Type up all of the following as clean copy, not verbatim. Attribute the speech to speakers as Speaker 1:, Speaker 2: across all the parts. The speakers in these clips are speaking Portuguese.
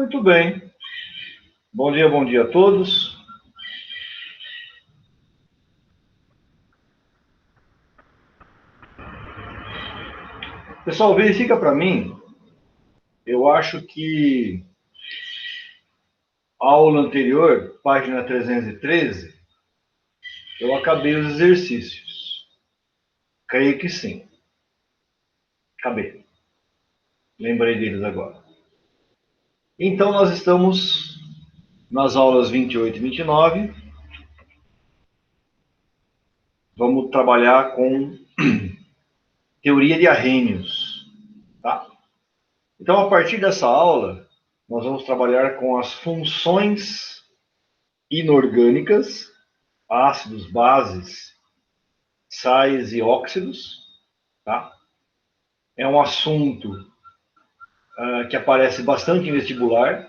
Speaker 1: Muito bem. Bom dia a todos. Pessoal, verifica para mim. Eu acho que a aula anterior, página 313, eu acabei os exercícios. Creio que sim. Acabei. Lembrei deles agora. Então, nós estamos nas aulas 28 e 29. Vamos trabalhar com teoria de arrênios. Tá? Então, a partir dessa aula, nós vamos trabalhar com as funções inorgânicas, ácidos, bases, sais e óxidos. Tá? É um assunto que aparece bastante em vestibular,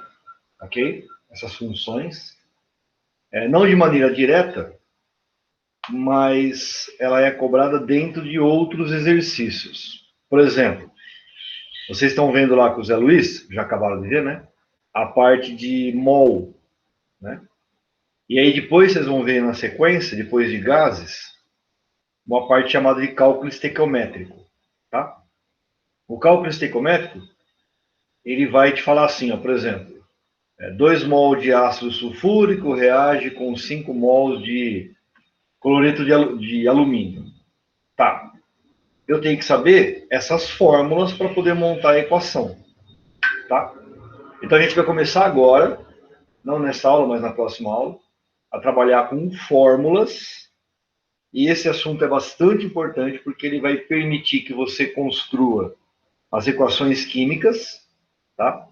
Speaker 1: ok? Essas funções. Não de maneira direta, mas ela é cobrada dentro de outros exercícios. Por exemplo, vocês estão vendo lá com o Zé Luiz, já acabaram de ver, né? A parte de mol, né? E aí depois vocês vão ver na sequência, depois de gases, uma parte chamada de cálculo estequiométrico, tá? O cálculo estequiométrico, ele vai te falar assim, ó, por exemplo, 2 mol de ácido sulfúrico reage com 5 mol de cloreto de alumínio. Tá. Eu tenho que saber essas fórmulas para poder montar a equação. Tá? Então a gente vai começar agora, não nessa aula, mas na próxima aula, a trabalhar com fórmulas. E esse assunto é bastante importante porque ele vai permitir que você construa as equações químicas, tá?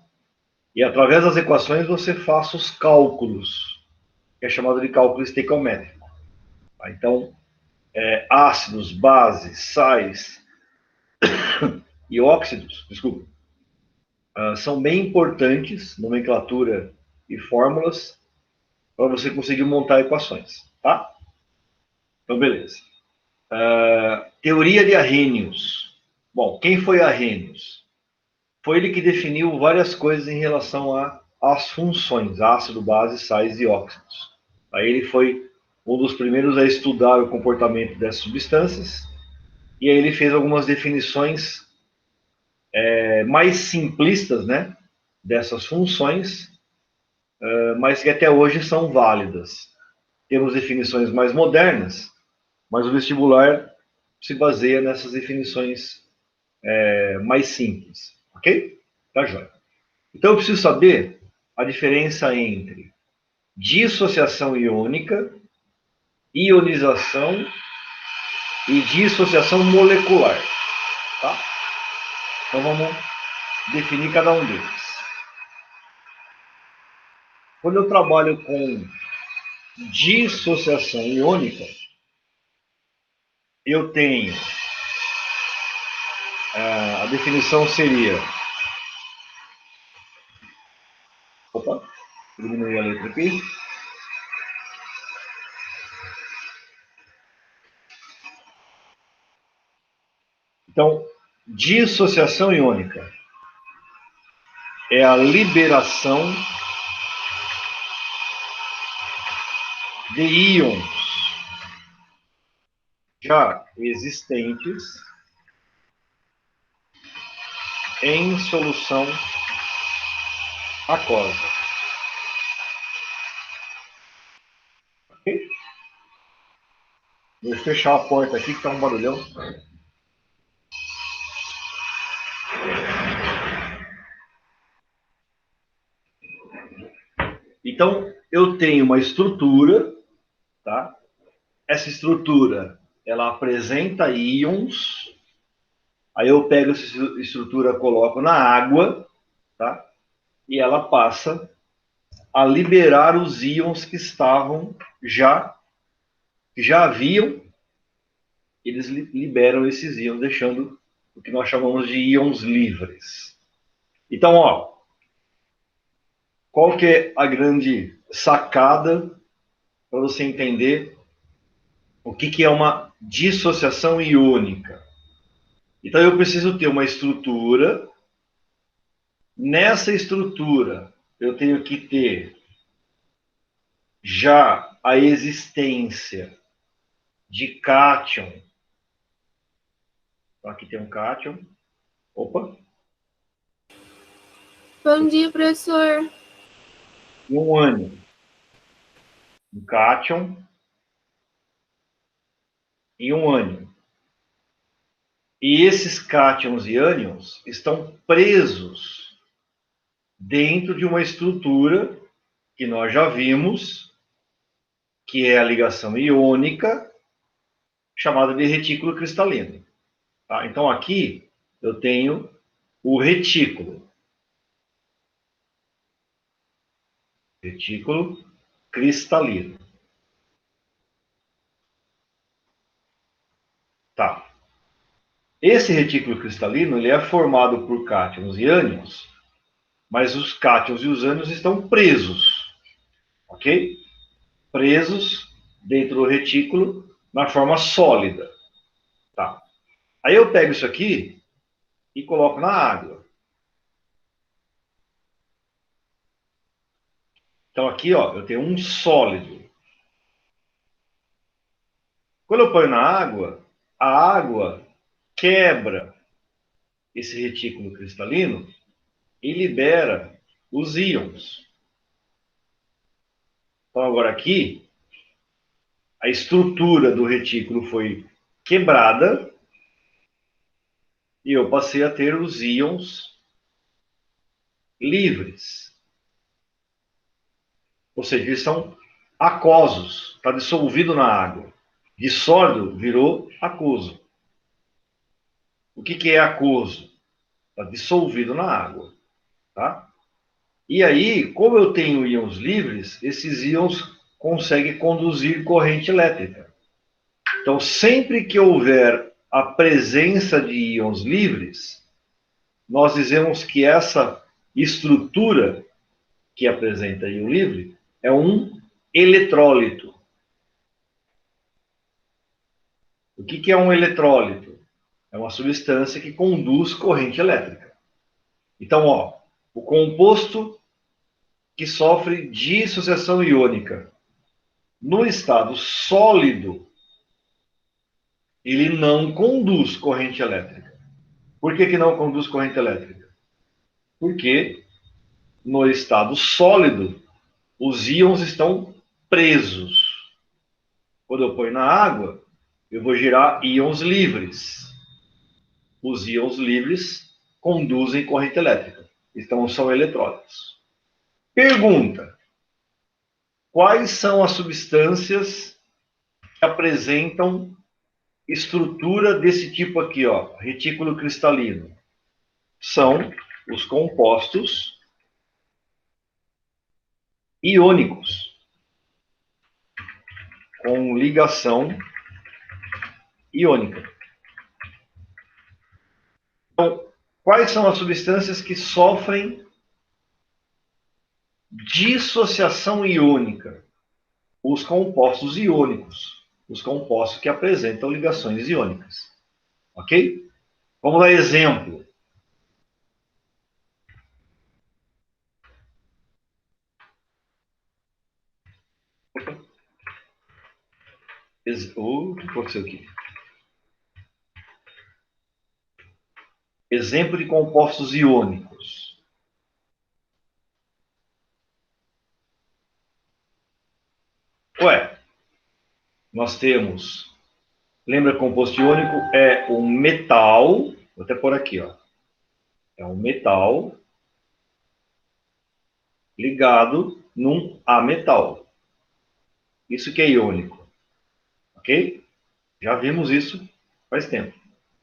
Speaker 1: E através das equações você faça os cálculos, que é chamado de cálculo estequiométrico. Tá? Então, ácidos, bases, sais e óxidos, desculpa, são bem importantes, nomenclatura e fórmulas, para você conseguir montar equações, tá? Então, beleza. Teoria de Arrhenius. Bom, quem foi Arrhenius? Foi ele que definiu várias coisas em relação às funções, ácido, base, sais e óxidos. Aí ele foi um dos primeiros a estudar o comportamento dessas substâncias, e aí ele fez algumas definições mais simplistas, né, dessas funções, mas que até hoje são válidas. Temos definições mais modernas, mas o vestibular se baseia nessas definições mais simples, ok? Tá joia. Então eu preciso saber a diferença entre dissociação iônica, ionização e dissociação molecular, tá? Então vamos definir cada um deles. Quando eu trabalho com dissociação iônica, eu tenho a definição seria... Opa, diminuir a letra aqui. Então, dissociação iônica é a liberação de íons já existentes em solução aquosa. Ok? Vou fechar a porta aqui que está um barulhão. Então, eu tenho uma estrutura, tá? Essa estrutura, ela apresenta íons. Aí eu pego essa estrutura, coloco na água, tá? E ela passa a liberar os íons que estavam que já haviam, eles liberam esses íons, deixando o que nós chamamos de íons livres. Então, ó, qual que é a grande sacada para você entender o que é uma dissociação iônica? Então eu preciso ter uma estrutura. Nessa estrutura eu tenho que ter já a existência de cátion. Aqui tem um cátion. Opa.
Speaker 2: Bom dia, professor.
Speaker 1: E um ânion. Um cátion e um ânion. E esses cátions e ânions estão presos dentro de uma estrutura que nós já vimos, que é a ligação iônica, chamada de retículo cristalino. Tá? Então, aqui eu tenho o retículo. Retículo cristalino. Tá. Esse retículo cristalino ele é formado por cátions e ânions, mas os cátions e os ânions estão presos, ok? Presos dentro do retículo na forma sólida. Tá. Aí eu pego isso aqui e coloco na água. Então aqui, ó, eu tenho um sólido. Quando eu ponho na água, a água quebra esse retículo cristalino e libera os íons. Então agora aqui, a estrutura do retículo foi quebrada e eu passei a ter os íons livres. Ou seja, eles são aquosos, está dissolvido na água. De sólido virou aquoso. O que é aquoso? Está dissolvido na água. Tá? E aí, como eu tenho íons livres, esses íons conseguem conduzir corrente elétrica. Então, sempre que houver a presença de íons livres, nós dizemos que essa estrutura que apresenta íon livre é um eletrólito. O que é um eletrólito? É uma substância que conduz corrente elétrica. Então, ó, o composto que sofre dissociação iônica no estado sólido, ele não conduz corrente elétrica. Por que não conduz corrente elétrica? Porque no estado sólido, os íons estão presos. Quando eu ponho na água, eu vou gerar íons livres. Os íons livres conduzem corrente elétrica. Então, são eletrólitos. Pergunta: quais são as substâncias que apresentam estrutura desse tipo aqui, ó, retículo cristalino? São os compostos iônicos com ligação iônica. Então, quais são as substâncias que sofrem dissociação iônica? Os compostos iônicos, os compostos que apresentam ligações iônicas. Ok? Vamos dar exemplo. O que aconteceu aqui? Exemplo de compostos iônicos. Ué, nós temos. Lembra, composto iônico é um metal. Vou até pôr aqui, ó. É um metal ligado num ametal. Isso que é iônico. Ok? Já vimos isso faz tempo.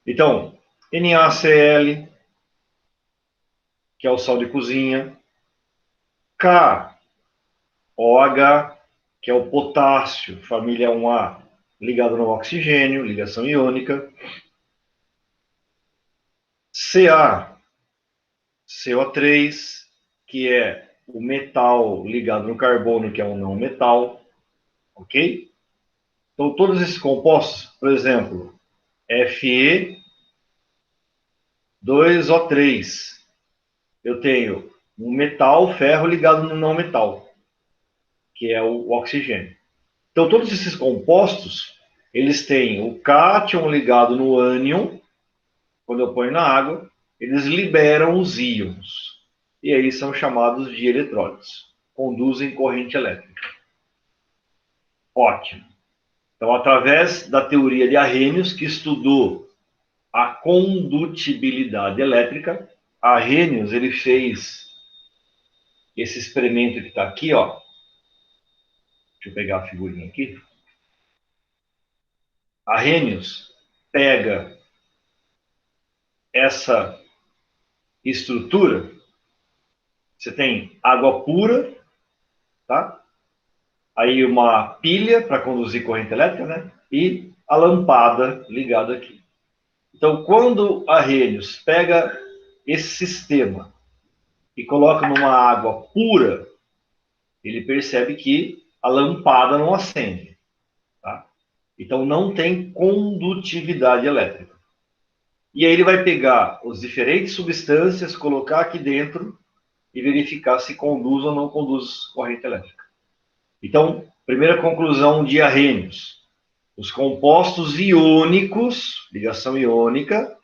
Speaker 1: Então, NaCl, que é o sal de cozinha. KOH, que é o potássio, família 1A, ligado no oxigênio, ligação iônica. Ca, CO3, que é o metal ligado no carbono, que é um não metal. Ok? Então, todos esses compostos, por exemplo, Fe2O3, eu tenho Um metal, ferro ligado no não metal, que é o oxigênio. Então, todos esses compostos, eles têm o cátion ligado no ânion, quando eu ponho na água, eles liberam os íons. E aí são chamados de eletrólitos. Conduzem corrente elétrica. Ótimo. Então, através da teoria de Arrhenius, que estudou a condutibilidade elétrica, Arrhenius ele fez esse experimento que está aqui, ó. Deixa eu pegar a figurinha aqui. Arrhenius pega essa estrutura. Você tem água pura, tá? Aí uma pilha para conduzir corrente elétrica, né? E a lampada ligada aqui. Então, quando Arrhenius pega esse sistema e coloca numa água pura, ele percebe que a lampada não acende. Tá? Então, não tem condutividade elétrica. E aí ele vai pegar as diferentes substâncias, colocar aqui dentro e verificar se conduz ou não conduz corrente elétrica. Então, primeira conclusão de Arrhenius. Os compostos iônicos, ligação iônica,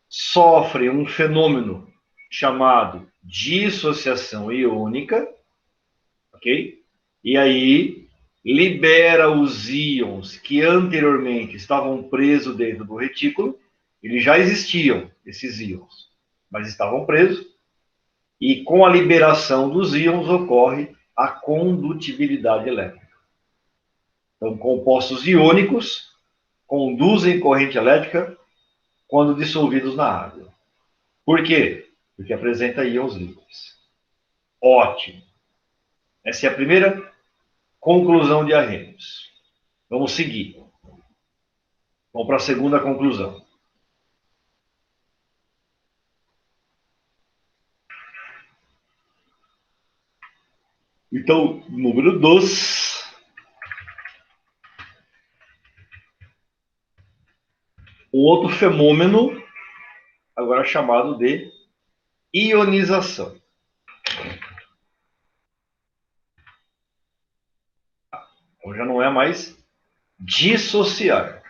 Speaker 1: sofrem um fenômeno chamado dissociação iônica, ok? E aí libera os íons que anteriormente estavam presos dentro do retículo, eles já existiam, esses íons, mas estavam presos, e com a liberação dos íons ocorre a condutibilidade elétrica. Então, compostos iônicos conduzem corrente elétrica quando dissolvidos na água. Por quê? Porque apresenta íons livres. Ótimo. Essa é a primeira conclusão de Arrhenius. Vamos seguir. Vamos para a segunda conclusão. Então, número 2. Um outro fenômeno, agora chamado de ionização. Então já não é mais dissociar.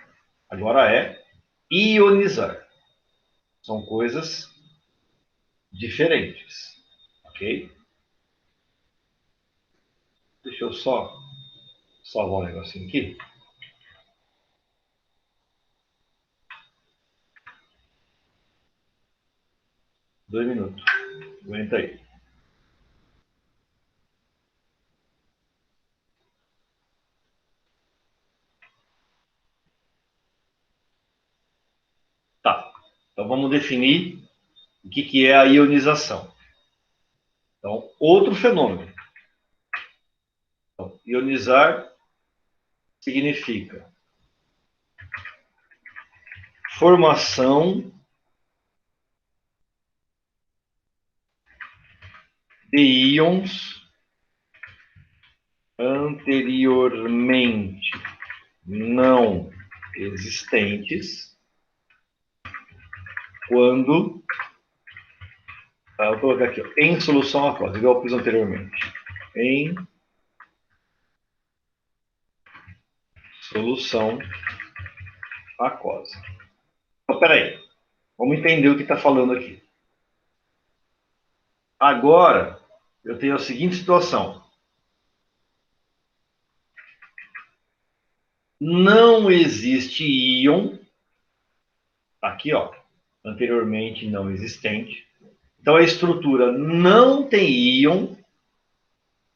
Speaker 1: Agora é ionizar. São coisas diferentes. Ok? Deixa eu só salvar um negocinho aqui. Dois minutos. Aguenta aí. Tá. Então vamos definir o que é a ionização. Então, outro fenômeno. Então, ionizar significa formação de íons anteriormente não existentes quando, eu vou colocar aqui, ó, em solução aquosa, igual eu fiz anteriormente, em solução aquosa. Então, peraí, vamos entender o que está falando aqui. Agora, eu tenho a seguinte situação. Não existe íon, aqui ó, anteriormente não existente. Então a estrutura não tem íon,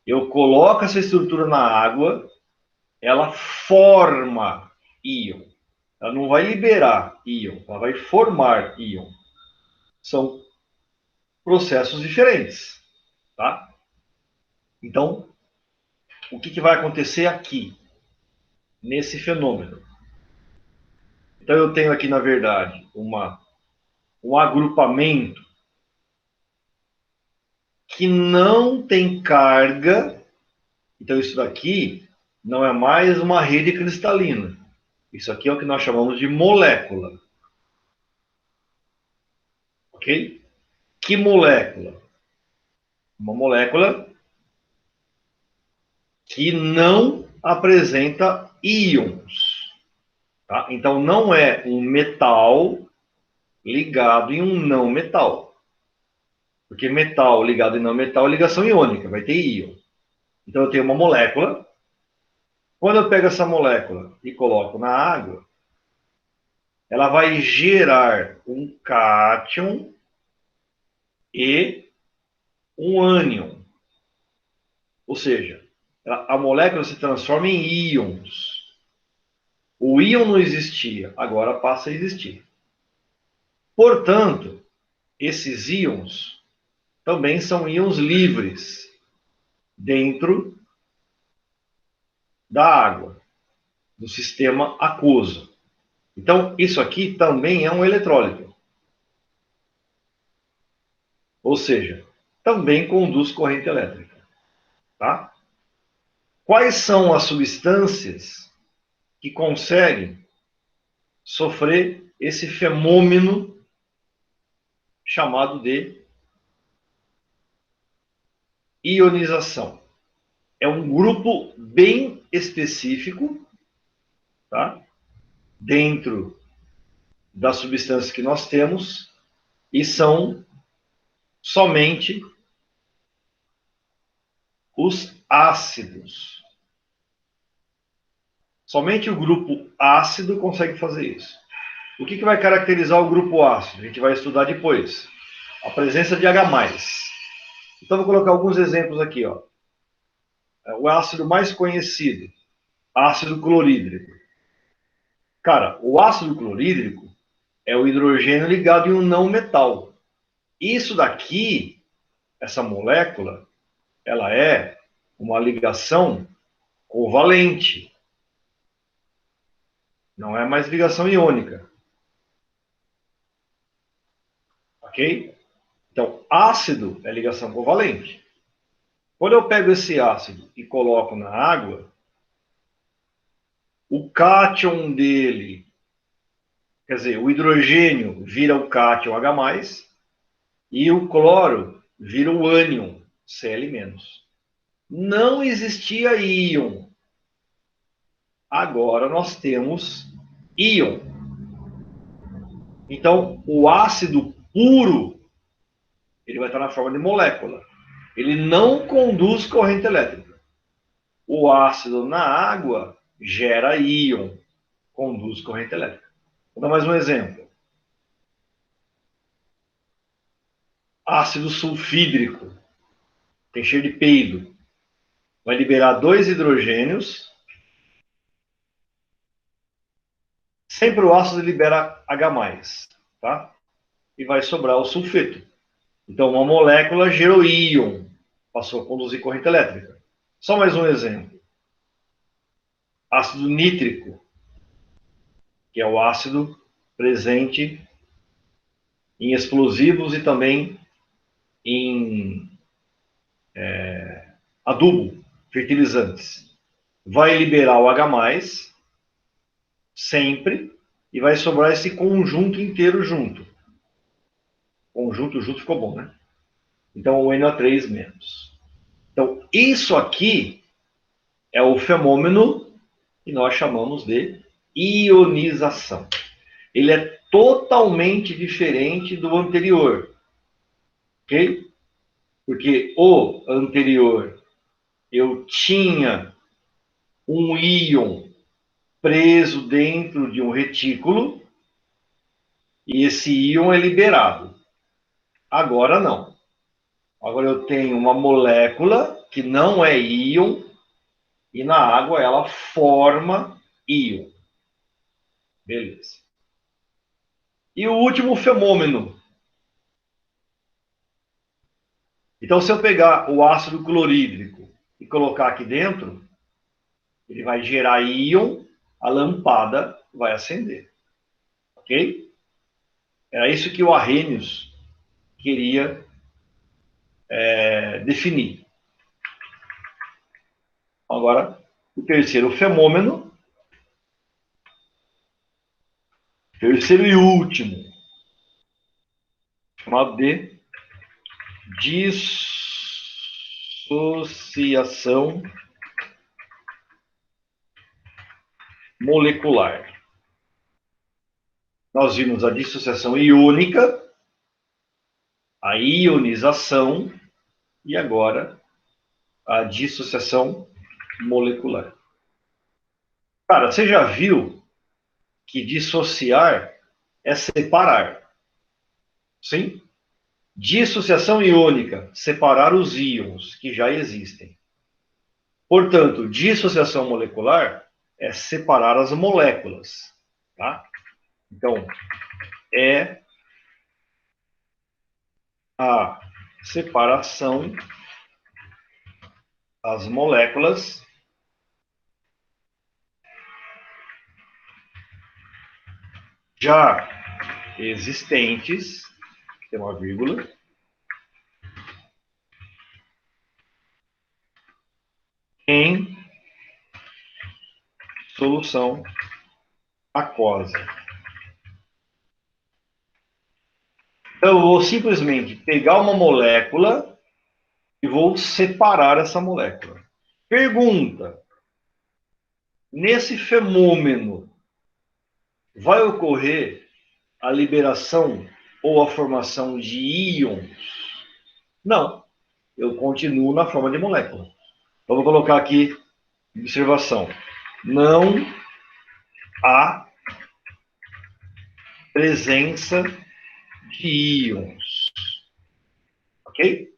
Speaker 1: eu coloco essa estrutura na água, ela forma íon. Ela não vai liberar íon, ela vai formar íon. São processos diferentes, tá? Então, o que vai acontecer aqui, nesse fenômeno? Então eu tenho aqui, na verdade, um agrupamento que não tem carga. Então isso daqui não é mais uma rede cristalina. Isso aqui é o que nós chamamos de molécula. Ok? Que molécula? Uma molécula que não apresenta íons. Tá? Então, não é um metal ligado em um não metal. Porque metal ligado em não metal é ligação iônica, vai ter íon. Então, eu tenho uma molécula. Quando eu pego essa molécula e coloco na água, ela vai gerar um cátion e um ânion. Ou seja, a molécula se transforma em íons. O íon não existia, agora passa a existir. Portanto, esses íons também são íons livres dentro da água, do sistema aquoso. Então, isso aqui também é um eletrólito. Ou seja, também conduz corrente elétrica. Tá? Quais são as substâncias que conseguem sofrer esse fenômeno chamado de ionização? É um grupo bem específico, tá? Dentro das substâncias que nós temos, e são somente os ácidos. Somente o grupo ácido consegue fazer isso. O que vai caracterizar o grupo ácido? A gente vai estudar depois. A presença de H+. Então, vou colocar alguns exemplos aqui. Ó. O ácido mais conhecido, ácido clorídrico. Cara, o ácido clorídrico é o hidrogênio ligado em um não metal. Isso daqui, essa molécula, ela é uma ligação covalente. Não é mais ligação iônica. Ok? Então, ácido é ligação covalente. Quando eu pego esse ácido e coloco na água, o cátion dele, quer dizer, o hidrogênio vira o cátion H+, e o cloro vira o ânion, Cl-. Não existia íon. Agora nós temos íon. Então, o ácido puro, ele vai estar na forma de molécula. Ele não conduz corrente elétrica. O ácido na água gera íon, conduz corrente elétrica. Vou dar mais um exemplo. Ácido sulfídrico, tem cheiro de peido. Vai liberar 2 hidrogênios. Sempre o ácido libera H+, tá? E vai sobrar o sulfeto. Então, uma molécula gerou íon, passou a conduzir corrente elétrica. Só mais um exemplo. Ácido nítrico, que é o ácido presente em explosivos e também em adubo, fertilizantes. Vai liberar o H+, sempre, e vai sobrar esse conjunto inteiro junto. Conjunto junto ficou bom, né? Então, o NO3-. Então, isso aqui é o fenômeno que nós chamamos de ionização. Ele é totalmente diferente do anterior, ok? Porque o anterior eu tinha um íon preso dentro de um retículo e esse íon é liberado. Agora não. Agora eu tenho uma molécula que não é íon e na água ela forma íon. Beleza. E o último fenômeno. Então, se eu pegar o ácido clorídrico e colocar aqui dentro, ele vai gerar íon, a lampada vai acender. Ok? Era isso que o Arrhenius queria definir. Agora, o terceiro fenômeno, terceiro e último, chamado de Dissociação molecular. Nós vimos a dissociação iônica, a ionização e agora a dissociação molecular. Cara, você já viu que dissociar é separar? Sim? Dissociação iônica, separar os íons que já existem. Portanto, dissociação molecular é separar as moléculas, tá? Então, é a separação das moléculas já existentes, tem uma vírgula, em solução aquosa. Então, eu vou simplesmente pegar uma molécula e vou separar essa molécula. Pergunta: nesse fenômeno, vai ocorrer a liberação ou a formação de íons? Não. Eu continuo na forma de molécula. Então, vou colocar aqui, observação. Não há presença de íons. Ok?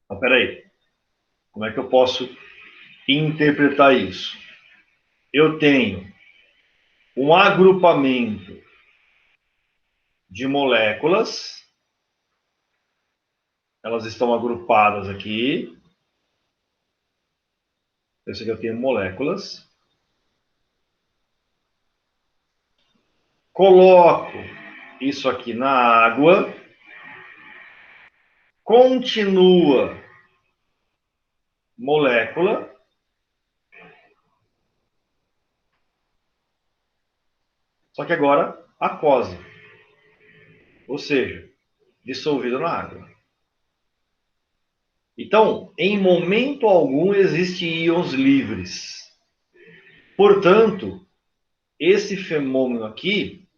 Speaker 1: Então, peraí. Como é que eu posso interpretar isso? Eu tenho um agrupamento de moléculas. Elas estão agrupadas aqui. Esse aqui eu tenho moléculas. Coloco isso aqui na água. Continua molécula. Só que agora aquosa. Ou seja, dissolvida na água. Então, em momento algum existem íons livres. Portanto, esse fenômeno aqui,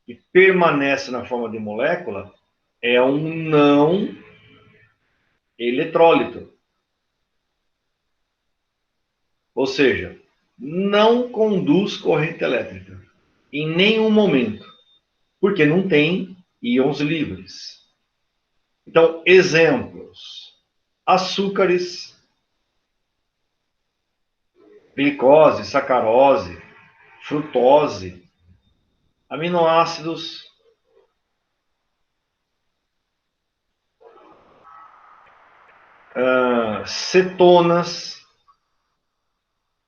Speaker 1: que permanece na forma de molécula, é um não eletrólito. Ou seja, não conduz corrente elétrica em nenhum momento, porque não tem íons livres. Então, exemplos: açúcares, glicose, sacarose, frutose, aminoácidos, cetonas.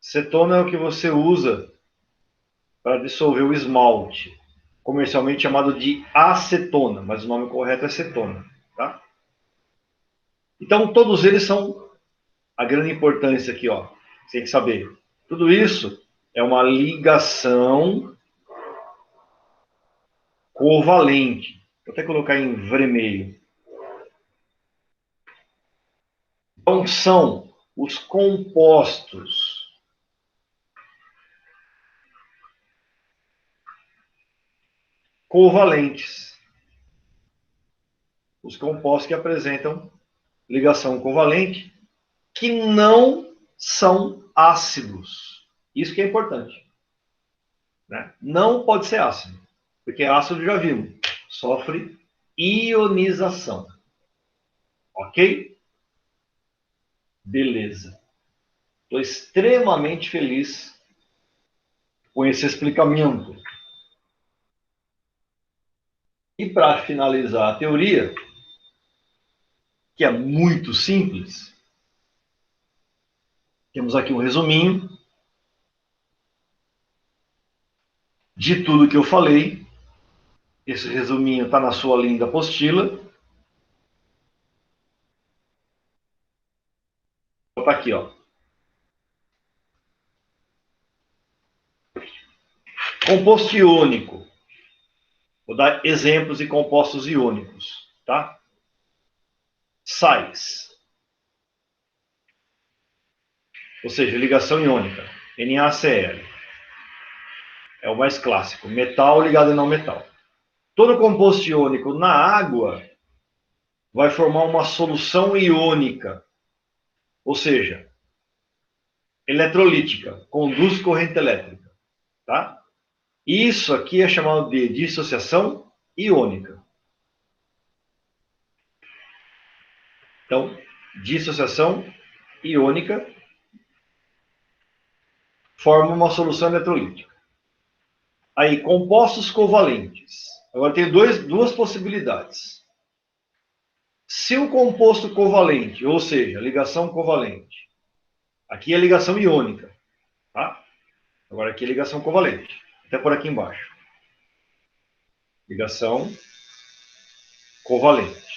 Speaker 1: Cetona é o que você usa para dissolver o esmalte, comercialmente chamado de acetona, mas o nome correto é cetona, tá? Então, todos eles são a grande importância aqui, ó. Você tem que saber. Tudo isso é uma ligação covalente. Vou até colocar em vermelho. Então, são os compostos covalentes. Os compostos que apresentam ligação covalente, que não são ácidos. Isso que é importante. Né? Não pode ser ácido, porque ácido já vimos, sofre ionização. Ok? Beleza. Estou extremamente feliz com esse explicamento. E para finalizar a teoria, que é muito simples, temos aqui um resuminho de tudo que eu falei. Esse resuminho está na sua linda apostila. Está aqui, ó. Composto iônico. Vou dar exemplos de compostos iônicos, tá? Sais. ou seja, ligação iônica, NaCl. É o mais clássico, metal ligado a não metal. Todo composto iônico na água vai formar uma solução iônica, ou seja, eletrolítica, conduz corrente elétrica, tá? Isso aqui é chamado de dissociação iônica. Então, dissociação iônica forma uma solução eletrolítica. Aí, compostos covalentes. Agora tem duas possibilidades. Se o composto covalente, ou seja, ligação covalente, aqui é ligação iônica, tá? Agora aqui é ligação covalente, até por aqui embaixo. Ligação covalente.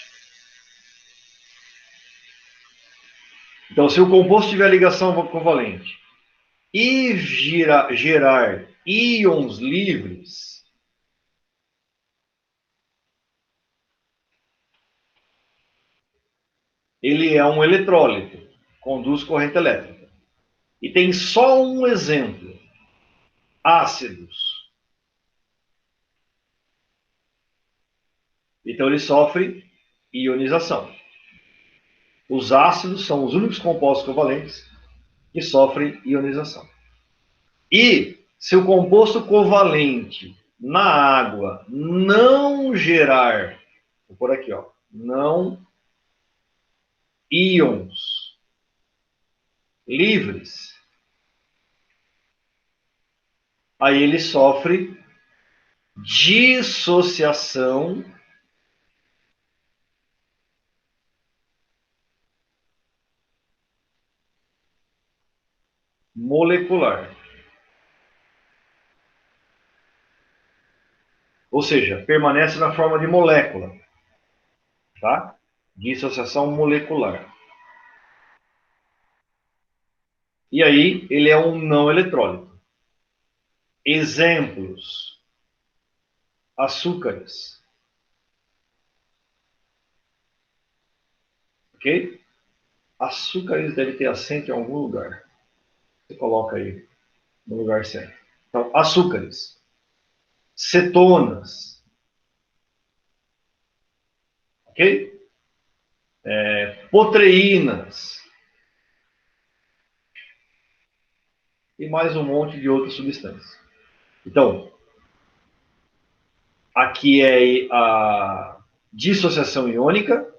Speaker 1: Então, se o composto tiver ligação covalente e gerar íons livres, ele é um eletrólito, conduz corrente elétrica. E tem só um exemplo: ácidos. Então ele sofre ionização. Os ácidos são os únicos compostos covalentes que sofrem ionização. E se o composto covalente na água não gerar, vou por aqui, ó, não íons livres, aí ele sofre dissociação molecular. Ou seja, permanece na forma de molécula, tá? Dissociação molecular. E aí, ele é um não eletrólito. Exemplos: açúcares. Ok? Açúcares deve ter acento em algum lugar. Você coloca aí no lugar certo. Então, açúcares. Cetonas. Ok? Potreínas. E mais um monte de outras substâncias. Então, aqui é a dissociação iônica,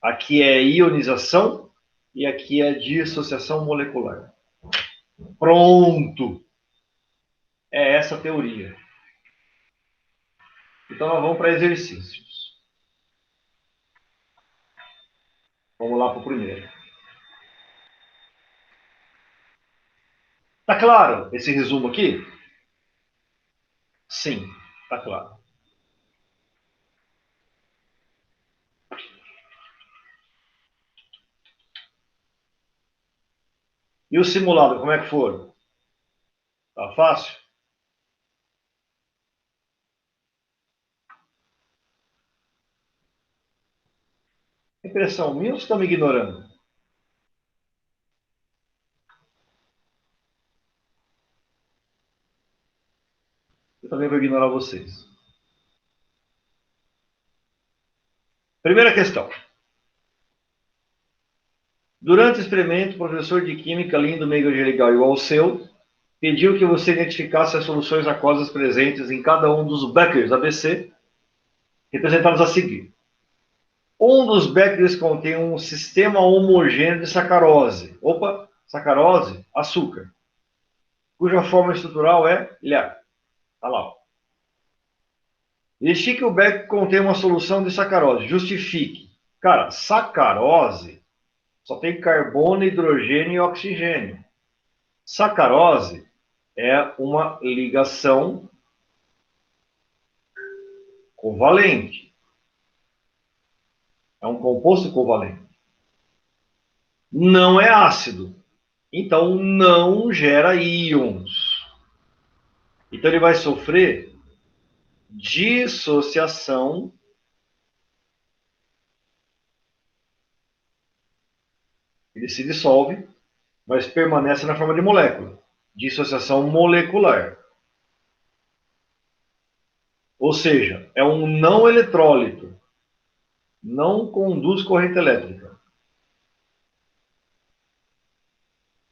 Speaker 1: aqui é ionização e aqui é dissociação molecular. Pronto! É essa a teoria. Então, nós vamos para exercícios. Vamos lá para o primeiro. Tá claro esse resumo aqui? Sim, tá claro. E o simulado, como é que foram? Tá fácil? Impressão minha ou você está me ignorando? Eu também vou ignorar vocês. Primeira questão. Durante o experimento, o professor de química, lindo, meio legal igual ao seu, pediu que você identificasse as soluções aquosas presentes em cada um dos Beckers ABC, representados a seguir. Um dos Beckers contém um sistema homogêneo de sacarose. Opa, sacarose, açúcar. Cuja forma estrutural é ilhar. Tá lá. Verifique que o Becker contém uma solução de sacarose. Justifique. Cara, sacarose só tem carbono, hidrogênio e oxigênio. Sacarose é uma ligação covalente. É um composto covalente. Não é ácido. Então, não gera íons. Então, ele vai sofrer dissociação ele se dissolve mas permanece na forma de molécula, dissociação molecular. Ou seja, é um não eletrólito, não conduz corrente elétrica.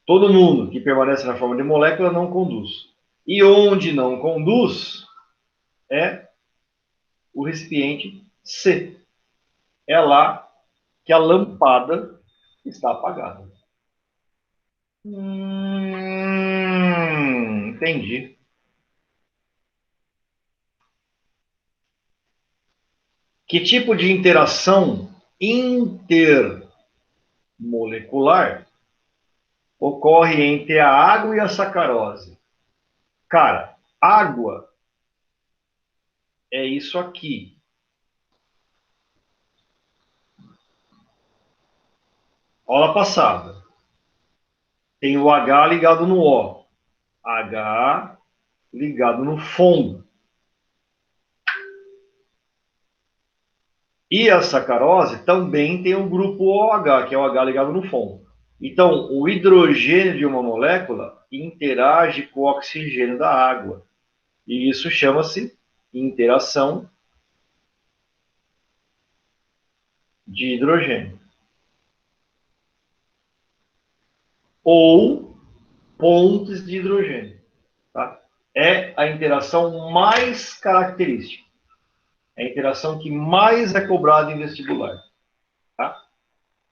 Speaker 1: Todo mundo que permanece na forma de molécula não conduz. E onde não conduz é o recipiente C. É lá que a lâmpada está apagada. Entendi. Que tipo de interação intermolecular ocorre entre a água e a sacarose? Cara, água é isso aqui. Aula passada. Tem o H ligado no O. H ligado no FON. E a sacarose também tem o grupo OH, que é o H ligado no FON. Então, o hidrogênio de uma molécula interage com o oxigênio da água. E isso chama-se interação de hidrogênio. Ou pontes de hidrogênio. Tá? É a interação mais característica. É a interação que mais é cobrada em vestibular. Tá?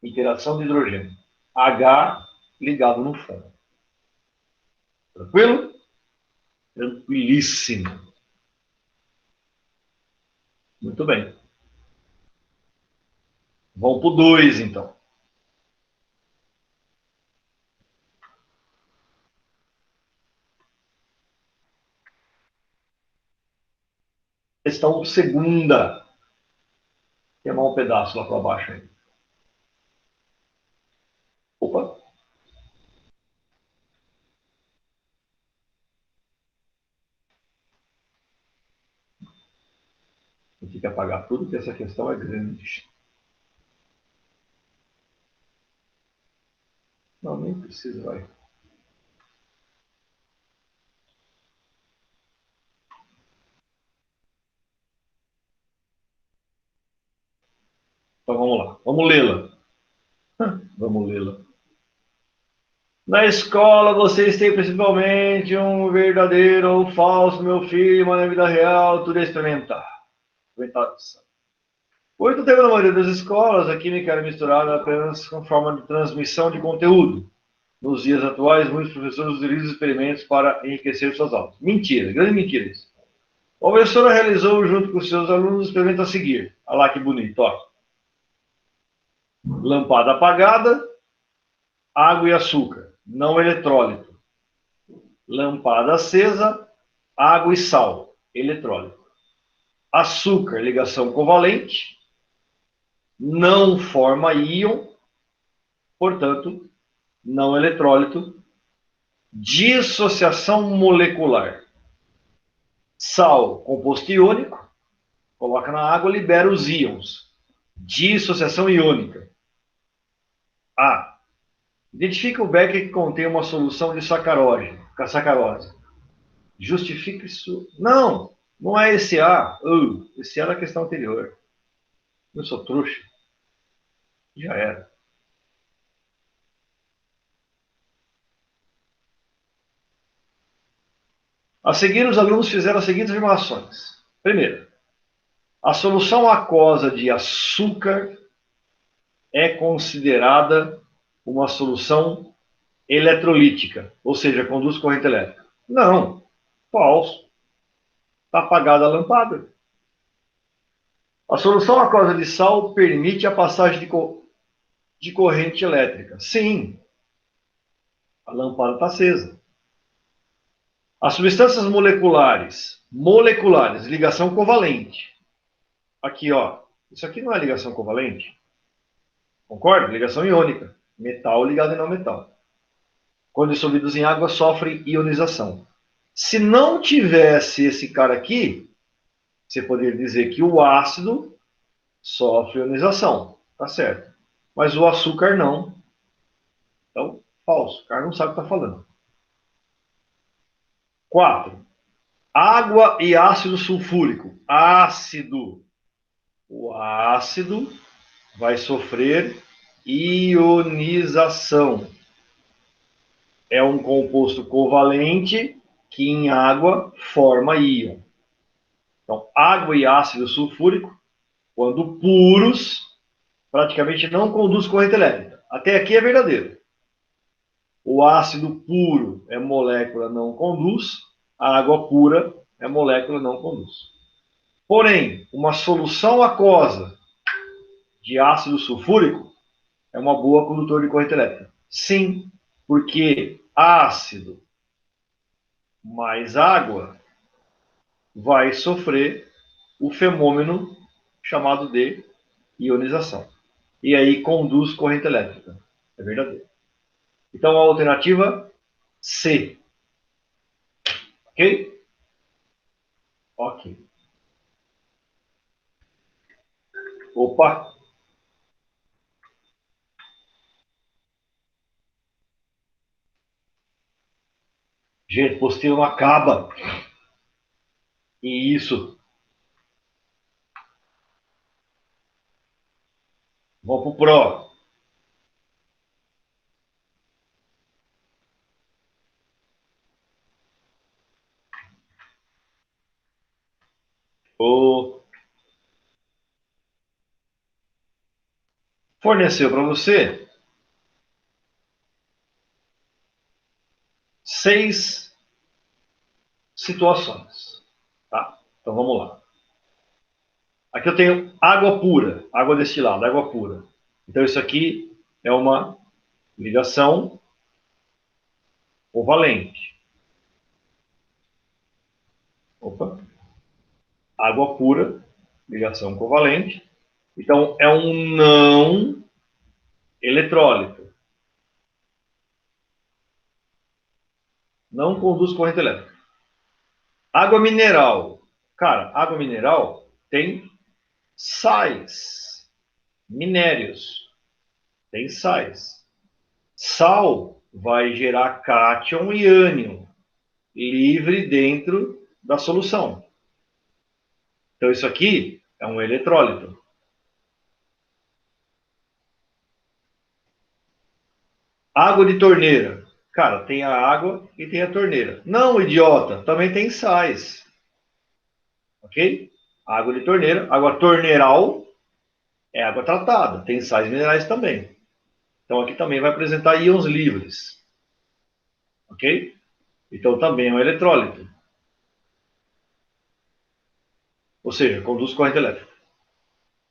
Speaker 1: Interação de hidrogênio. H ligado no FON. Tranquilo? Tranquilíssimo. Muito bem. Vamos para o 2, então. Questão segunda. Tem mais um pedaço lá para baixo aí. Opa. Tem que apagar tudo, porque essa questão é grande. Não, nem precisa, vai. Então vamos lá. Vamos lê-la. Vamos lê-la. Na escola, vocês têm principalmente um verdadeiro ou falso, meu filho, mas na vida real tudo é experimentar. Experimentação. Muito tempo na maioria das escolas, a química era misturada apenas com forma de transmissão de conteúdo. Nos dias atuais, muitos professores utilizam experimentos para enriquecer suas aulas. Mentira, grande mentira isso. A professora realizou, junto com seus alunos, o experimento a seguir. Olha lá que bonito, ó. Lampada apagada, água e açúcar, não eletrólito. Lampada acesa, água e sal, eletrólito. Açúcar, ligação covalente, não forma íon, portanto, não eletrólito. Dissociação molecular. Sal, composto iônico, coloca na água, libera os íons. Dissociação iônica. A. Identifique o becker que contém uma solução de sacarose. Justifique isso. Não, não é esse A. Esse A é a questão anterior. Eu sou trouxa. Já era. A seguir, os alunos fizeram as seguintes afirmações. Primeiro, a solução aquosa de açúcar é considerada uma solução eletrolítica, ou seja, conduz corrente elétrica. Não, falso. Está apagada a lâmpada. A solução aquosa de sal permite a passagem de corrente elétrica. Sim, a lâmpada está acesa. As substâncias moleculares, ligação covalente. Aqui, ó, isso aqui não é ligação covalente? Concorda? Ligação iônica. Metal ligado em não metal. Quando dissolvidos em água, sofrem ionização. Se não tivesse esse cara aqui, você poderia dizer que o ácido sofre ionização. Tá certo. Mas o açúcar não. Então, Falso. O cara não sabe o que está falando. 4. Água e ácido sulfúrico. Ácido. O ácido vai sofrer ionização. É um composto covalente que em água forma íon. Então, água e ácido sulfúrico, quando puros, praticamente não conduz corrente elétrica. Até aqui é verdadeiro. O ácido puro é molécula, não conduz. A água pura é molécula, não conduz. Porém, uma solução aquosa de ácido sulfúrico é uma boa condutora de corrente elétrica. Sim, porque ácido mais água vai sofrer o fenômeno chamado de ionização. E aí conduz corrente elétrica. É verdadeiro. Então, a alternativa C. Ok? Ok. Opa! Gente, postilha não acaba. E isso. Vamos pro Pro. O forneceu para você 6 situações. Tá? Então vamos lá. Aqui eu tenho água pura, água destilada, água pura. Então isso aqui é uma ligação covalente. Opa. Água pura, ligação covalente. Então é um não eletrólito. Não conduz corrente elétrica. Água mineral. Cara, água mineral tem sais, minérios, tem sais. Sal vai gerar cátion e ânion livre dentro da solução. Então isso aqui é um eletrólito. Água de torneira. Cara, tem a água e tem a torneira. Não, idiota, também tem sais. Ok? Água de torneira, água torneiral é água tratada, tem sais minerais também. Então aqui também vai apresentar íons livres. Ok? Então também é um eletrólito. Ou seja, conduz corrente elétrica.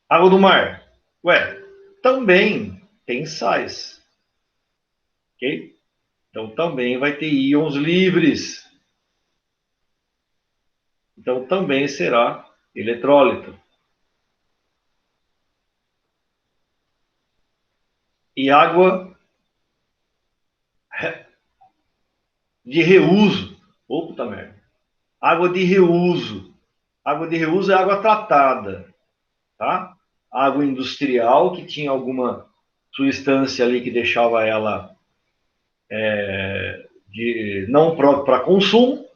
Speaker 1: Água do mar. Ué, também tem sais. Ok? Então também vai ter íons livres. Então também será eletrólito. E água de reuso. Ô, puta merda. Água de reuso. Água de reuso é água tratada. Tá? Água industrial, que tinha alguma substância ali que deixava ela não própria para consumo.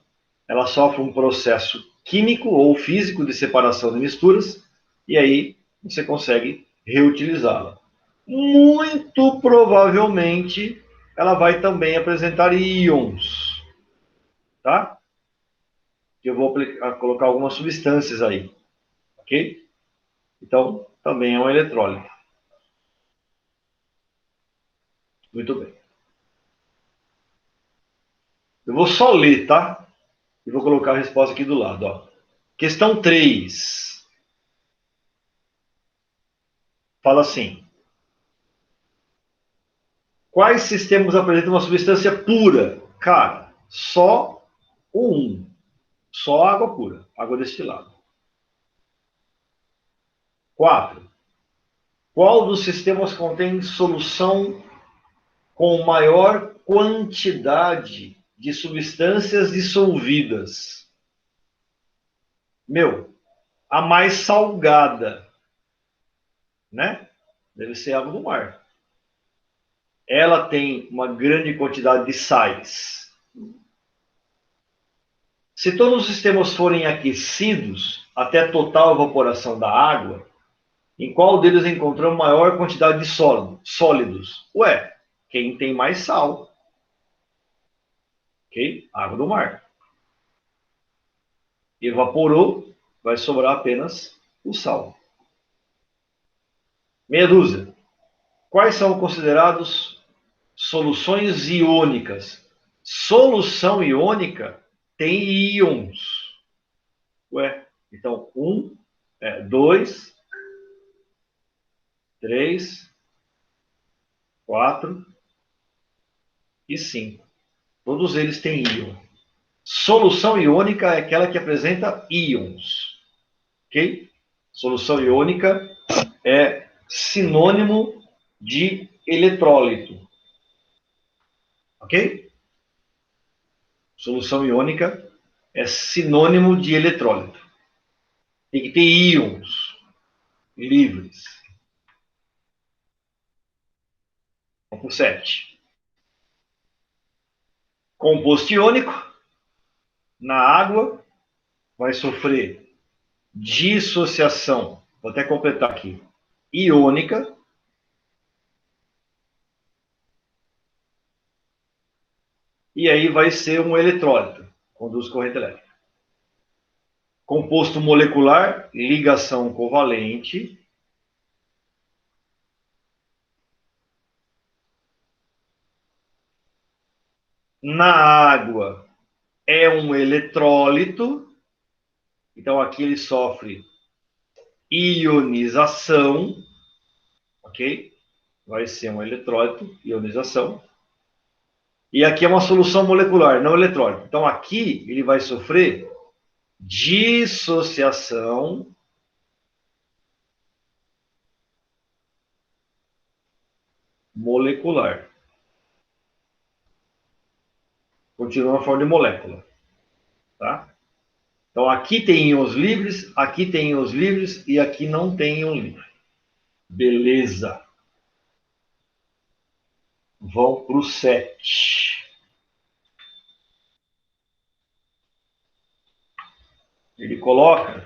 Speaker 1: Ela sofre um processo químico ou físico de separação de misturas. E aí você consegue reutilizá-la. Muito provavelmente ela vai também apresentar íons, tá? Eu vou colocar algumas substâncias aí, ok? Então, também é um eletrólito. Muito bem. Eu vou só ler, tá? E vou colocar a resposta aqui do lado, ó. Questão 3. Fala assim: quais sistemas apresentam uma substância pura? Cara, só um. Só água pura, água destilada. 4. Qual dos sistemas contém solução com maior quantidade de substâncias dissolvidas? Meu, a mais salgada, né? Deve ser água do mar. ela tem uma grande quantidade de sais. Se todos os sistemas forem aquecidos até a total evaporação da água, em qual deles encontramos maior quantidade de sólidos? Ué, quem tem mais sal? Ok? Água do mar. Evaporou, vai sobrar apenas o sal. Meia dúzia. Quais são considerados soluções iônicas? Solução iônica tem íons. Ué, então, 2, 3, 4 e 5. Todos eles têm íon. Solução iônica é aquela que apresenta íons. Ok? Solução iônica é sinônimo de eletrólito. Ok? Solução iônica é sinônimo de eletrólito. Tem que ter íons livres. Vamos para o 7. Composto iônico, na água, vai sofrer dissociação. Vou até completar aqui. Iônica. E aí vai ser um eletrólito. Conduz corrente elétrica. Composto molecular, ligação covalente. Na água é um eletrólito. Então aqui ele sofre ionização. Ok? Vai ser um eletrólito, ionização. E aqui é uma solução molecular, não eletrólito. Então aqui ele vai sofrer dissociação molecular. Continua na forma de molécula. Tá? Então aqui tem íons livres, aqui tem íons livres e aqui não tem íon livre. Beleza. Vão para o 7. Ele coloca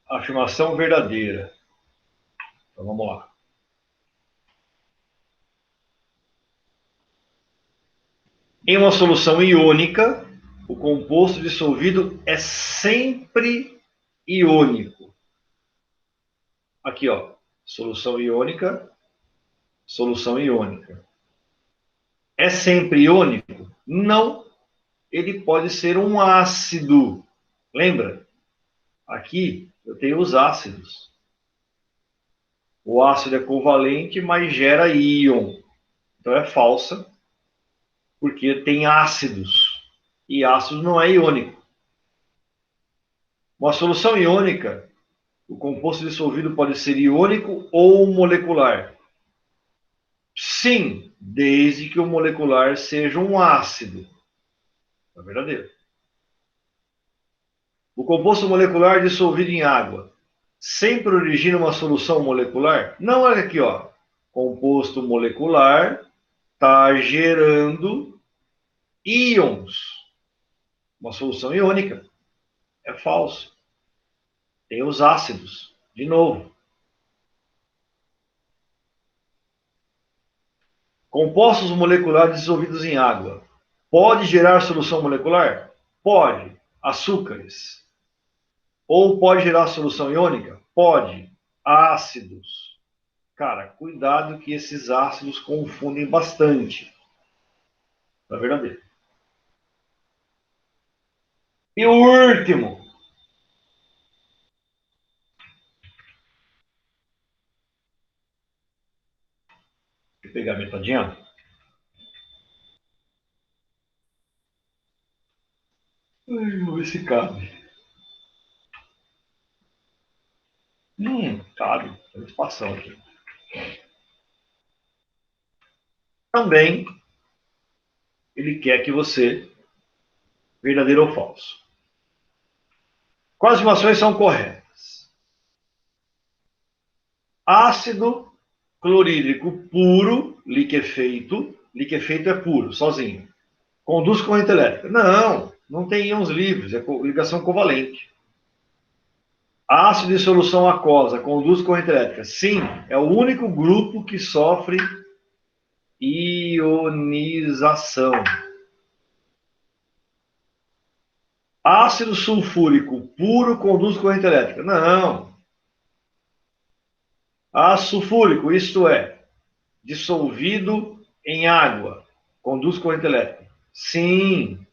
Speaker 1: a afirmação verdadeira. Então vamos lá. Em uma solução iônica, o composto dissolvido é sempre iônico. Aqui, ó, solução iônica, solução iônica. É sempre iônico? Não. Ele pode ser um ácido. Lembra? Aqui eu tenho os ácidos. O ácido é covalente, mas gera íon. Então é falsa, porque tem ácidos. E ácido não é iônico. Uma solução iônica, o composto dissolvido pode ser iônico ou molecular. Sim, desde que o molecular seja um ácido. É verdadeiro. O composto molecular dissolvido em água sempre origina uma solução molecular? Não, olha aqui, ó. Composto molecular está gerando íons. Uma solução iônica. É falso. Tem os ácidos. De novo. Compostos moleculares dissolvidos em água. Pode gerar solução molecular? Pode. Açúcares. Ou pode gerar solução iônica? Pode. Ácidos. Cara, cuidado que esses ácidos confundem bastante. É verdadeiro. E o último. Deixa eu pegar a metadinha. Vamos ver se cabe. Cabe. Tem espaço aqui. Também, ele quer que você, verdadeiro ou falso. Quais afirmações são corretas? Ácido clorídrico puro, liquefeito é puro, sozinho. Conduz corrente elétrica. Não tem íons livres, é ligação covalente. Ácido de solução aquosa, conduz corrente elétrica. Sim, é o único grupo que sofre ionização. Ácido sulfúrico puro conduz corrente elétrica. Não. Ácido sulfúrico, isto é, dissolvido em água, conduz corrente elétrica. Sim,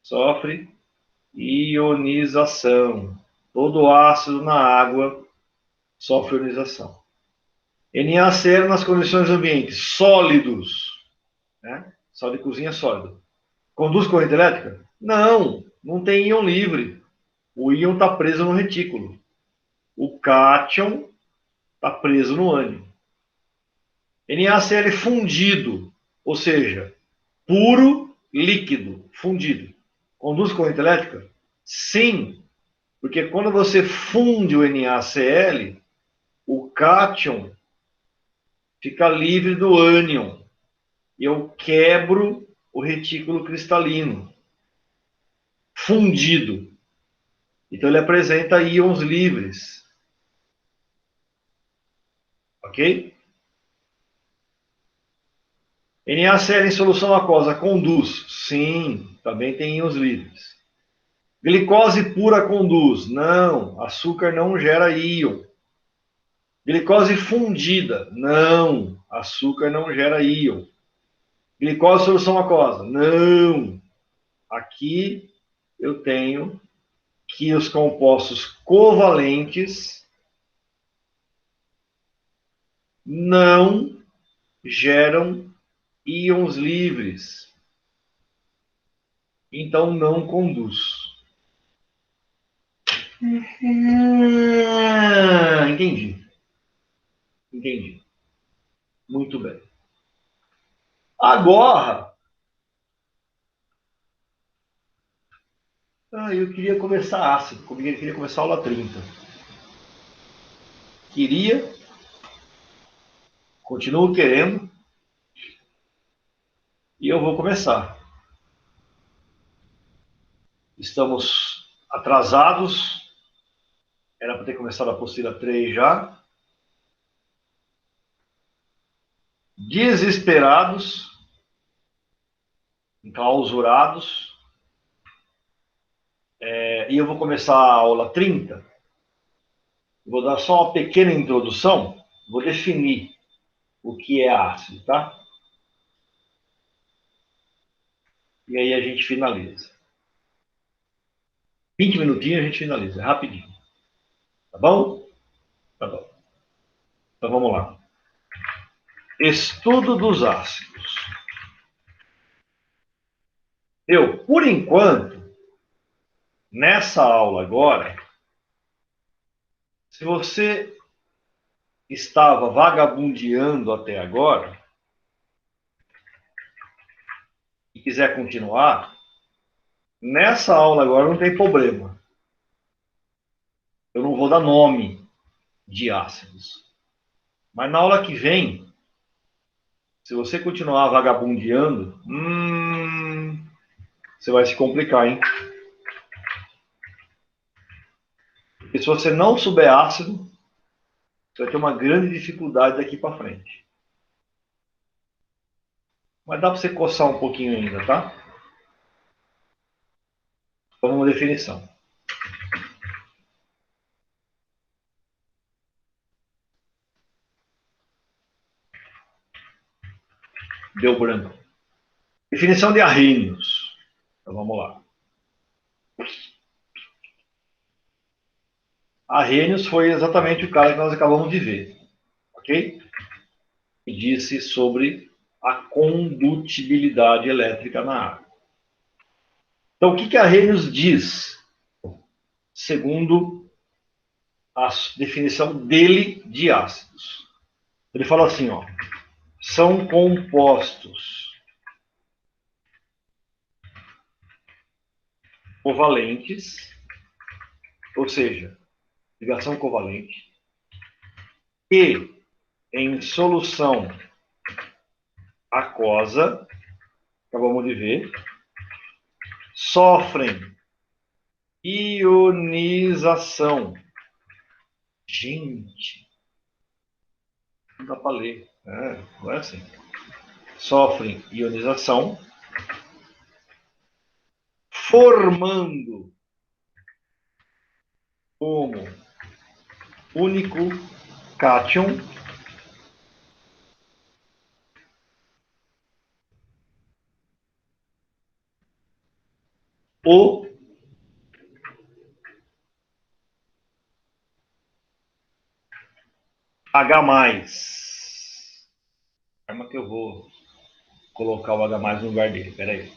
Speaker 1: sofre ionização. Todo ácido na água sofre ionização. NaCl nas condições ambientes sólidos, né? Sal de cozinha sólido. Conduz corrente elétrica? Não tem íon livre. O íon está preso no retículo. O cátion está preso no ânion. NaCl fundido, ou seja, puro líquido, fundido. Conduz corrente elétrica? Sim, porque quando você funde o NaCl, o cátion fica livre do ânion. E eu quebro o retículo cristalino. Fundido. Então ele apresenta íons livres. Ok? NaCl em solução aquosa conduz? Sim, também tem íons livres. Glicose pura conduz? Não, açúcar não gera íon. Glicose fundida? Não, açúcar não gera íon. Glicose solução aquosa? Não. Aqui eu tenho que os compostos covalentes não geram íons livres. Então não conduz. Entendi. Muito bem. Agora, eu queria começar ácido. Eu queria começar a aula 30. Continuo querendo. E eu vou começar. Estamos atrasados. Era para ter começado a apostila 3 já. Desesperados. Enclausurados. E eu vou começar a aula 30. Vou dar só uma pequena introdução. Vou definir o que é ácido, tá? E aí a gente finaliza. 20 minutinhos a gente finaliza, rapidinho. Tá bom? Tá bom. Então vamos lá. Estudo dos ácidos. Por enquanto, nessa aula agora, se você estava vagabundeando até agora e quiser continuar, nessa aula agora não tem problema. Eu não vou dar nome de ácidos. Mas na aula que vem, se você continuar vagabundeando, você vai se complicar, hein? Porque se você não souber ácido, você vai ter uma grande dificuldade daqui para frente. Mas dá para você coçar um pouquinho ainda, tá? Então, uma definição. Deu branco. Definição de arrênios. Então, vamos lá. Arrhenius foi exatamente o cara que nós acabamos de ver. Ok? E disse sobre a condutibilidade elétrica na água. Então, o que Arrhenius diz? Segundo a definição dele de ácidos. Ele fala assim, ó, são compostos covalentes ou seja, ligação covalente, e em solução aquosa, acabamos de ver, sofrem ionização. Gente, não dá para ler. Não é assim. Sofrem ionização, formando como único cátion o H+. Calma que eu vou colocar o H+ no lugar dele, peraí.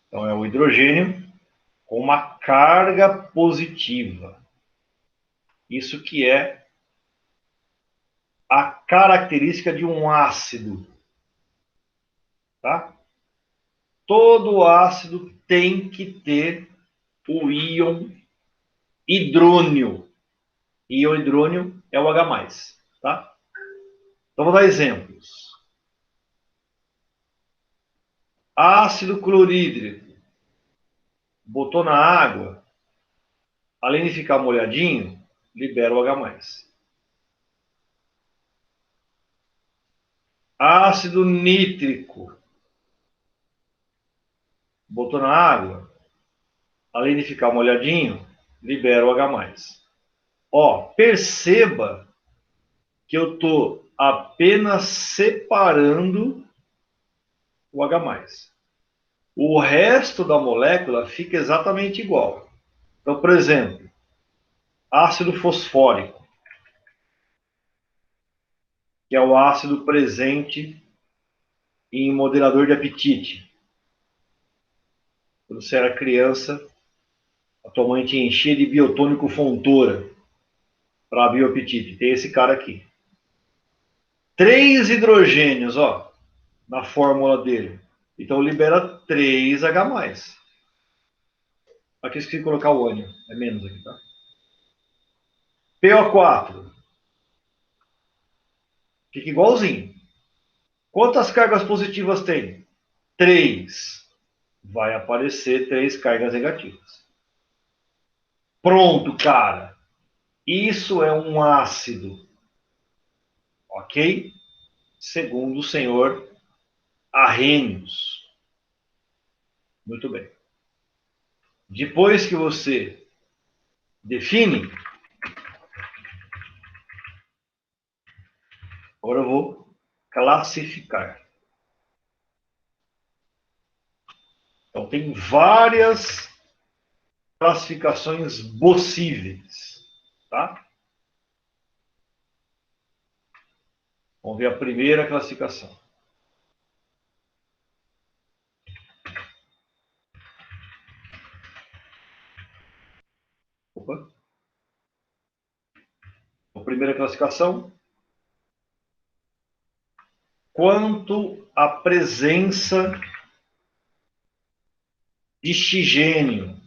Speaker 1: Então é o hidrogênio com uma carga positiva. Isso que é a característica de um ácido, tá? Todo ácido tem que ter o íon hidrônio. Íon hidrônio é o H+, tá? Então vou dar exemplos. Ácido clorídrico. Botou na água, além de ficar molhadinho, libera o H+. Ácido nítrico. Botou na água, além de ficar molhadinho, libera o H+. Ó, perceba que eu estou apenas separando o H+. O resto da molécula fica exatamente igual. Então, por exemplo, ácido fosfórico, que é o ácido presente em moderador de apetite. Quando você era criança, a tua mãe te enchia de biotônico Fontoura para abrir o apetite. Tem esse cara aqui. 3 hidrogênios, ó, na fórmula dele. Então libera 3H+. Aqui esqueci de colocar o ânion. É menos aqui, tá? PO4. Fica igualzinho. Quantas cargas positivas tem? 3. Vai aparecer 3 cargas negativas. Pronto, cara. Isso é um ácido. Ok? Segundo o senhor Arrhenius. Muito bem. Depois que você define, agora eu vou classificar. Então, tem várias classificações possíveis, tá? Vamos ver a primeira classificação. Opa. A primeira classificação. Quanto à presença de oxigênio.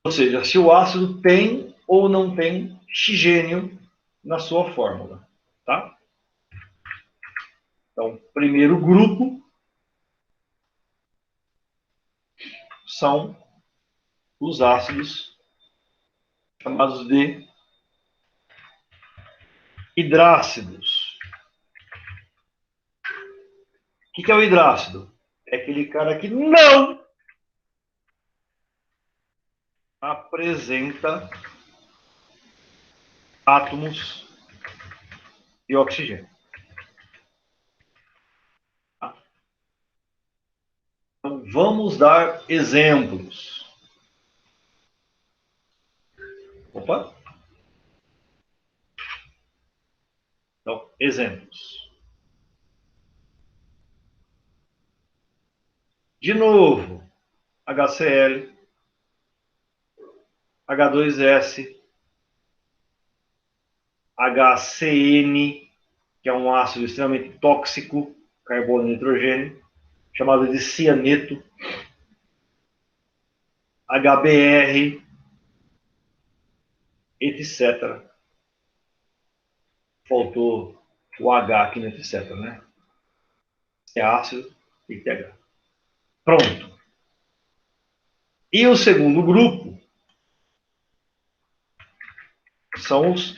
Speaker 1: Ou seja, se o ácido tem ou não tem oxigênio na sua fórmula, tá? Então, primeiro grupo são os ácidos chamados de hidrácidos. O que é o hidrácido? É aquele cara que não apresenta átomos de oxigênio. Então, vamos dar exemplos. Opa! Então, exemplos. De novo, HCl, H2S, HCN, que é um ácido extremamente tóxico, carbono e nitrogênio, chamado de cianeto, HBr, etc. Faltou o H aqui no etc, né? Se é ácido, tem que ter H. Pronto. E o segundo grupo são os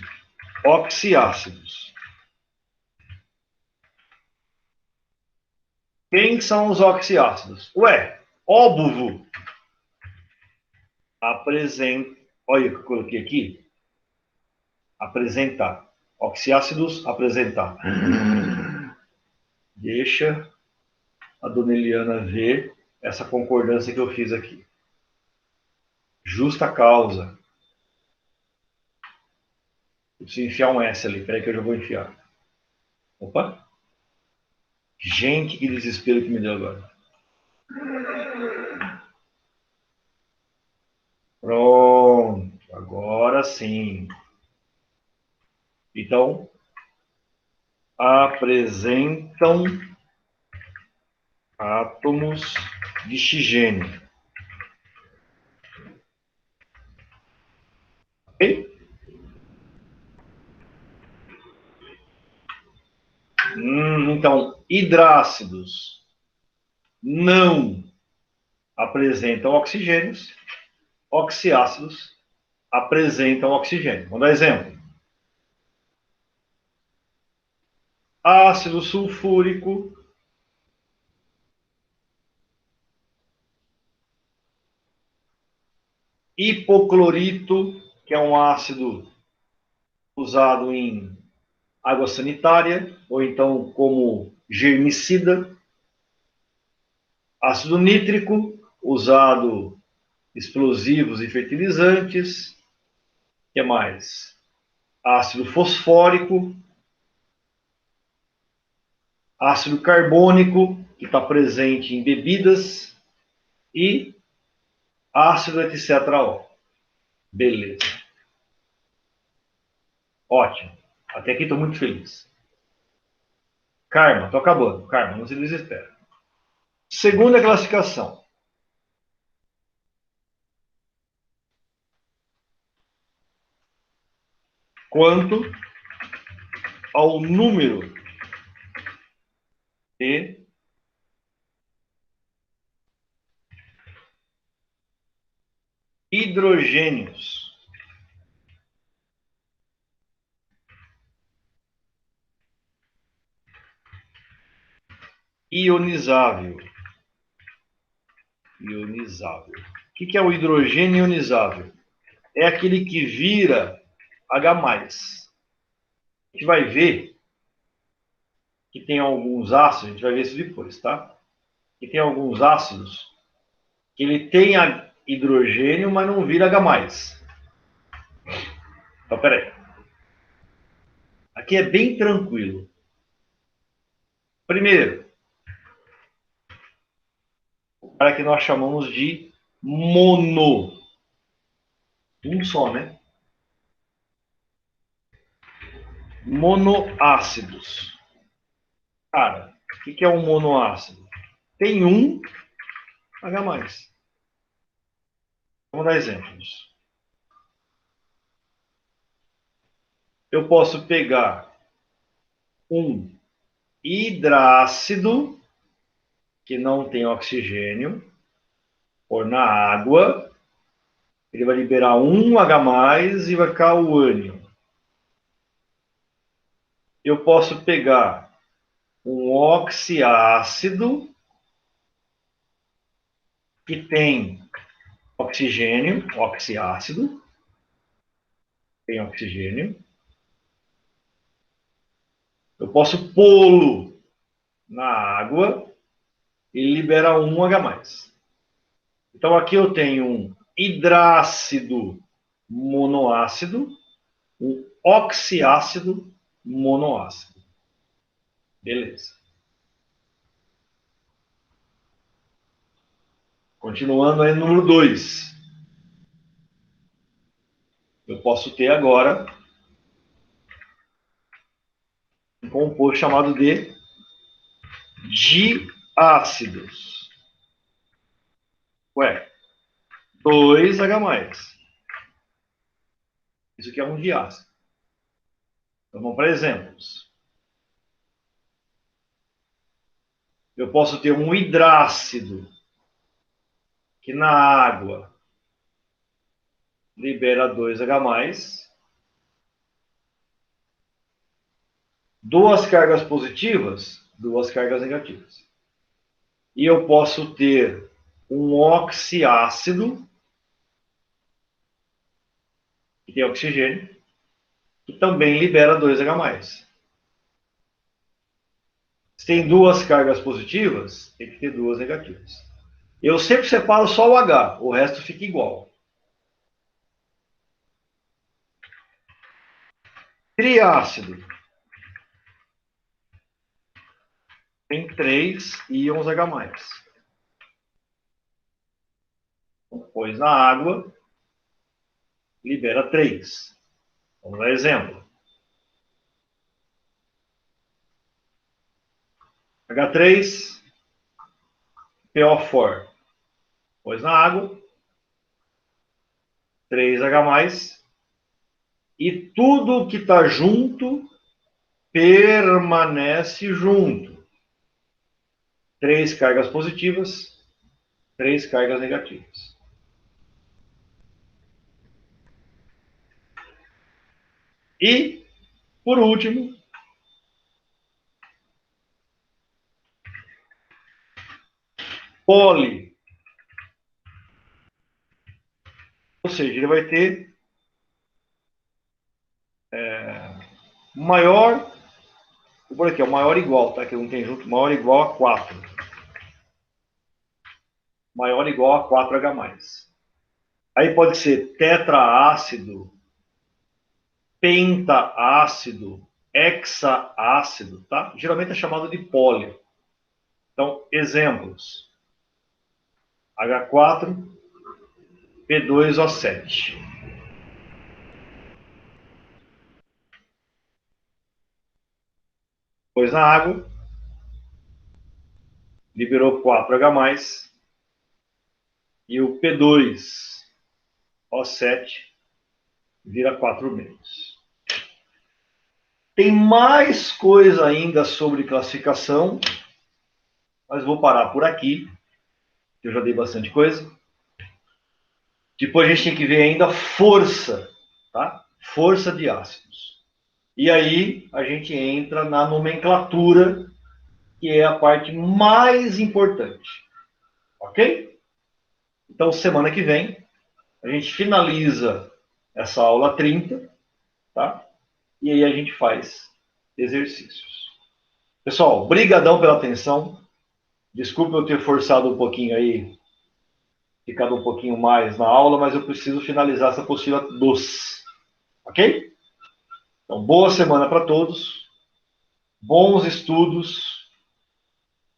Speaker 1: oxiácidos. Quem são os oxiácidos? Ué, óbvio. Apresenta. Olha o que eu coloquei aqui. Apresentar. Oxiácidos, apresentar. Deixa a dona Eliana ver essa concordância que eu fiz aqui. Justa causa. Eu preciso enfiar um S ali. Peraí que eu já vou enfiar. Opa. Gente, que desespero que me deu agora. Pronto. Agora sim. Então, apresentam átomos de oxigênio. Ok? Então, hidrácidos não apresentam oxigênios, oxiácidos apresentam oxigênio. Vamos dar exemplo. Ácido sulfúrico hipoclorito, que é um ácido usado em água sanitária, ou então como germicida. Ácido nítrico, usado explosivos e fertilizantes. O que mais? Ácido fosfórico, ácido carbônico, que está presente em bebidas, e ácido etc. Beleza. Ótimo. Até aqui estou muito feliz. Karma, estou acabando. Karma, não se desespera. Segunda classificação. Quanto ao número de hidrogênios ionizável. Ionizável. O que é o hidrogênio ionizável? É aquele que vira H+. A gente vai ver que tem alguns ácidos, a gente vai ver isso depois, tá? Que tem alguns ácidos que ele tem hidrogênio, mas não vira H+. Então, peraí. Aqui é bem tranquilo. Primeiro, o cara que nós chamamos de mono. Um só, né? Monoácidos. Cara, o que é um monoácido? Tem um H+. Vamos dar exemplos. Eu posso pegar um hidrácido, que não tem oxigênio, pôr na água, ele vai liberar um H+, e vai ficar o ânion. Eu posso pegar um oxiácido, que tem oxigênio, oxiácido, tem oxigênio. Eu posso pô-lo na água e liberar um H+. Então aqui eu tenho um hidrácido monoácido, um oxiácido monoácido. Beleza. Continuando aí, número 2. Eu posso ter agora um composto chamado de diácidos. Ué, 2H+. Isso aqui é um diácido. Então, vamos para exemplos. Eu posso ter um hidrácido, que na água libera 2H+. Duas cargas positivas, duas cargas negativas. E eu posso ter um oxiácido, que tem oxigênio, que também libera 2H+. Se tem duas cargas positivas, tem que ter duas negativas. Eu sempre separo só o H, o resto fica igual. Triácido. Tem 3 íons H+. Pois na água, libera 3. Vamos dar exemplo. H3, PO4. Pois na água, 3H+. E tudo que está junto permanece junto. 3 cargas positivas, 3 cargas negativas. E, por último, poli. Ou seja, ele vai ter maior, vou por aqui, o maior igual, tá? Que não tem junto, maior igual a 4. Maior igual a 4H+. Aí pode ser tetraácido, pentaácido, hexaácido, tá? Geralmente é chamado de poli. Então, exemplos. H4, P2O7. Pois na água, liberou 4H+, e o P2O7 vira 4-. Tem mais coisa ainda sobre classificação, mas vou parar por aqui, que eu já dei bastante coisa. Depois a gente tem que ver ainda força, tá? Força de ácidos. E aí a gente entra na nomenclatura, que é a parte mais importante. Ok? Então, semana que vem, a gente finaliza essa aula 30, tá? E aí a gente faz exercícios. Pessoal, brigadão pela atenção. Desculpa eu ter forçado um pouquinho aí, ficado um pouquinho mais na aula, mas eu preciso finalizar essa apostila 2. Ok? Então, boa semana para todos. Bons estudos.